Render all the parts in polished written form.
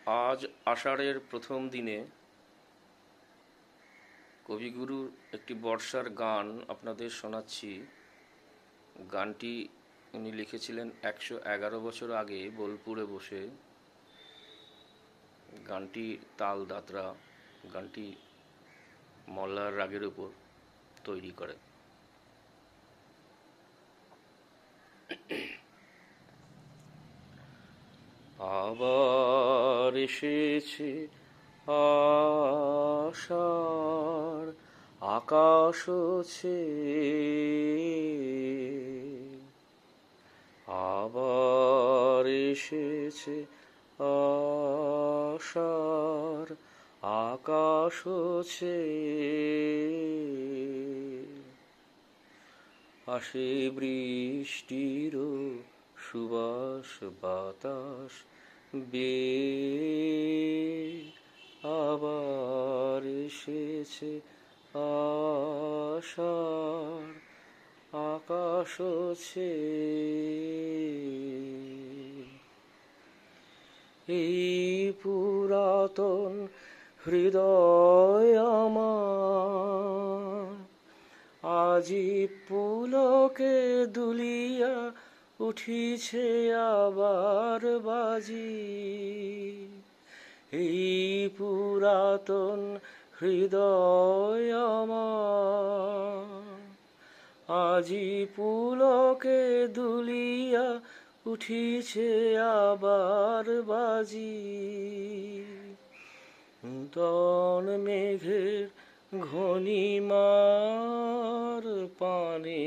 আজ আষাঢ়ের প্রথম দিনে কবিগুরুর একটি বর্ষার গান আপনাদের শোনাচ্ছি। গানটি উনি লিখেছিলেন 111 বছর আগে বোলপুরে বসে। গানটি তাল দাদরা, গানটি মল্লার রাগের উপর তৈরি করে। আবার এসেছে আষাঢ়, আকাশ ছেয়ে। আবার এসেছে আষাঢ়, আকাশ ছেয়ে। আসে বৃষ্টির সুবাস বাতাস বেয়ে। আবার এসেছে আষাঢ়, আকাশ ছেয়ে। এই পুরাতন হৃদয় আমার আজি পুলকে দুলিয়া উঠিছে আবার বাজি। এই পুরাতন হৃদয় আমার আজি পুলকে দুলিয়া উঠিছে আবার বাজি। নূতন মেঘের ঘনিমার পানে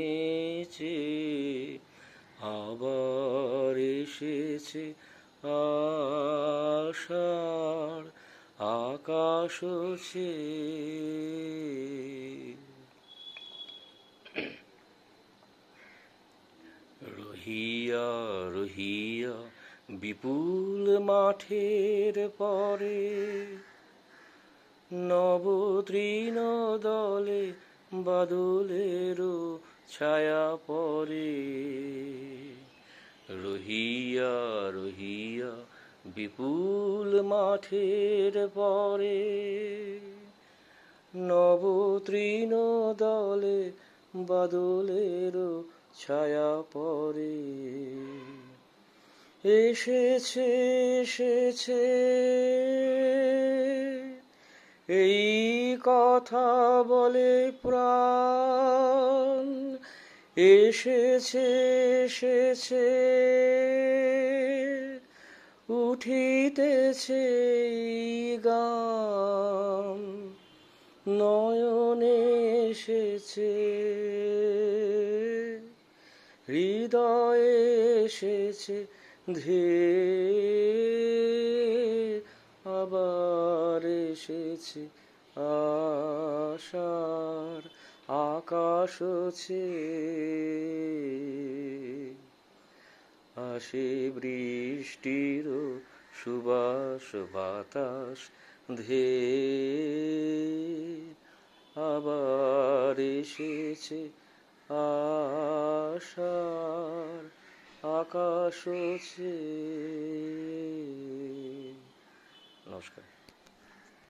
চেয়ে আবার এসেছে আষাঢ়, আকাশ ছেয়ে। রহিয়া রহিয়া বিপুল মাঠের পরে নবতৃণ দলে বাদলেরও ছায়া পড়ে। রহিয়া রহিয়া বিপুল মাঠের পরে নবতৃণ দলে বাদলেরও ছায়া পড়ে। এসেছে এসেছে এই কথা বলে প্রাণ। এসেছে এসেছে উঠিতেছে গান। নয়নে এসেছে হৃদয়ে এসেছে ধেয়ে। আবার এসেছে আষাঢ়, আকাশ ছেয়ে। আসে বৃষ্টির সুবাস বাতাস ধেয়ে। আবার এসেছে আষাঢ়, আকাশ ছেয়ে। নমস্কার।